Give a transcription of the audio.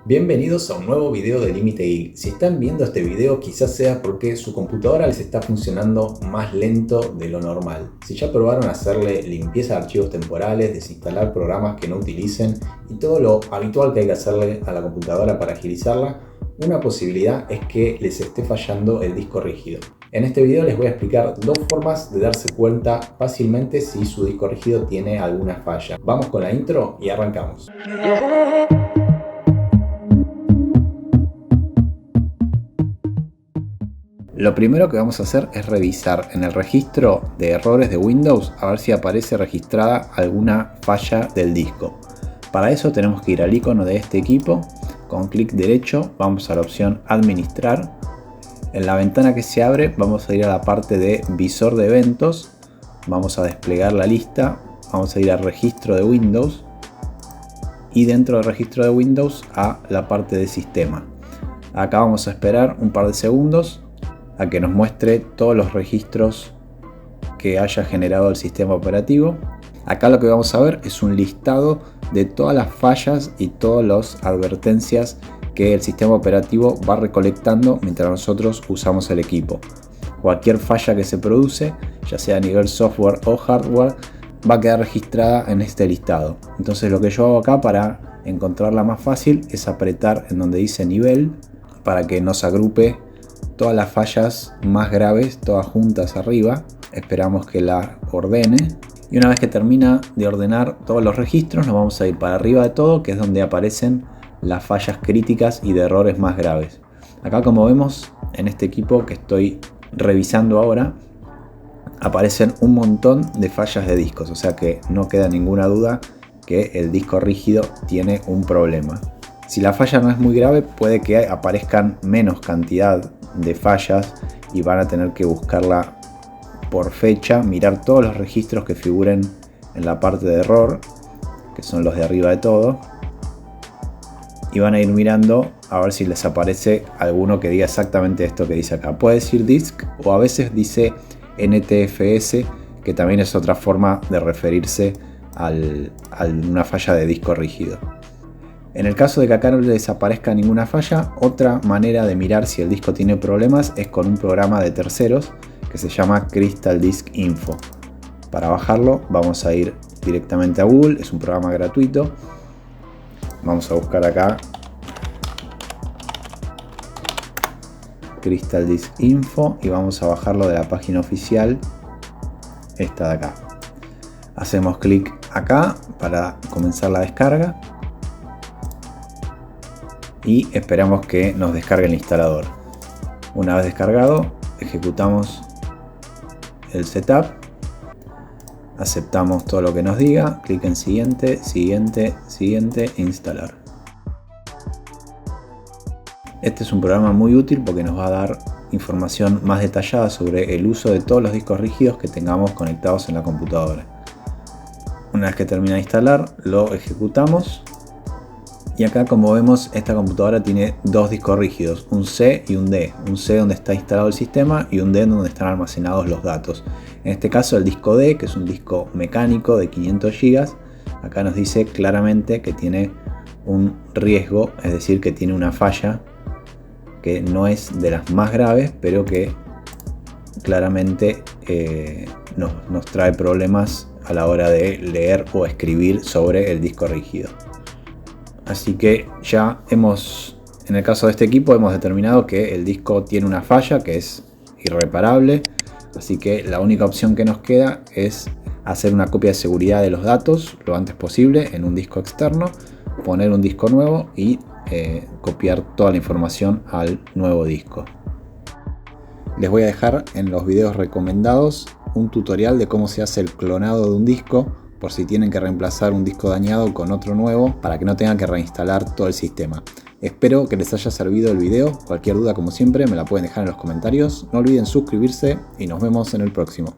Bienvenidos a un nuevo video de Límite Geek. Si están viendo este video quizás sea porque su computadora les está funcionando más lento de lo normal. Si ya probaron hacerle limpieza de archivos temporales, desinstalar programas que no utilicen y todo lo habitual que hay que hacerle a la computadora para agilizarla, una posibilidad es que les esté fallando el disco rígido. En este video les voy a explicar dos formas de darse cuenta fácilmente si su disco rígido tiene alguna falla. Vamos con la intro y arrancamos. Lo primero que vamos a hacer es revisar en el registro de errores de Windows a ver si aparece registrada alguna falla del disco. Para eso tenemos que ir al icono de este equipo, con clic derecho vamos a la opción Administrar. En la ventana que se abre vamos a ir a la parte de Visor de eventos, vamos a desplegar la lista, vamos a ir al registro de Windows y dentro del registro de Windows a la parte de Sistema. Acá vamos a esperar un par de segundos a que nos muestre todos los registros que haya generado el sistema operativo. Acá lo que vamos a ver es un listado de todas las fallas y todas las advertencias que el sistema operativo va recolectando mientras nosotros usamos el equipo. Cualquier falla que se produce, ya sea a nivel software o hardware, va a quedar registrada en este listado. Entonces lo que yo hago acá para encontrarla más fácil es apretar en donde dice nivel para que nos agrupe todas las fallas más graves, todas juntas arriba. Esperamos que la ordene y una vez que termina de ordenar todos los registros nos vamos a ir para arriba de todo, que es donde aparecen las fallas críticas y de errores más graves. Acá, como vemos en este equipo que estoy revisando ahora, aparecen un montón de fallas de discos, o sea que no queda ninguna duda que el disco rígido tiene un problema. Si la falla no es muy grave, puede que aparezcan menos cantidad de fallas y van a tener que buscarla por fecha, mirar todos los registros que figuren en la parte de error, que son los de arriba de todo, y van a ir mirando a ver si les aparece alguno que diga exactamente esto que dice acá. Puede decir disk o a veces dice NTFS, que también es otra forma de referirse a una falla de disco rígido. En el caso de que acá no les aparezca ninguna falla, otra manera de mirar si el disco tiene problemas es con un programa de terceros que se llama Crystal Disk Info. Para bajarlo vamos a ir directamente a Google, es un programa gratuito. Vamos a buscar acá Crystal Disk Info y vamos a bajarlo de la página oficial, esta de acá. Hacemos clic acá para comenzar la descarga y esperamos que nos descargue el instalador. Una vez descargado, ejecutamos el setup, aceptamos todo lo que nos diga, clic en siguiente, siguiente, siguiente e instalar. Este es un programa muy útil porque nos va a dar información más detallada sobre el uso de todos los discos rígidos que tengamos conectados en la computadora. Una vez que termina de instalar, lo ejecutamos. Y acá, como vemos, esta computadora tiene dos discos rígidos, un C y un D. Un C donde está instalado el sistema y un D donde están almacenados los datos. En este caso el disco D, que es un disco mecánico de 500 GB, acá nos dice claramente que tiene un riesgo, es decir, que tiene una falla que no es de las más graves, pero que claramente nos trae problemas a la hora de leer o escribir sobre el disco rígido. Así que ya en el caso de este equipo hemos determinado que el disco tiene una falla que es irreparable, así que la única opción que nos queda es hacer una copia de seguridad de los datos lo antes posible en un disco externo, poner un disco nuevo y copiar toda la información al nuevo disco. Les voy a dejar en los videos recomendados un tutorial de cómo se hace el clonado de un disco, por si tienen que reemplazar un disco dañado con otro nuevo para que no tengan que reinstalar todo el sistema. Espero que les haya servido el video. Cualquier duda, como siempre, me la pueden dejar en los comentarios. No olviden suscribirse y nos vemos en el próximo.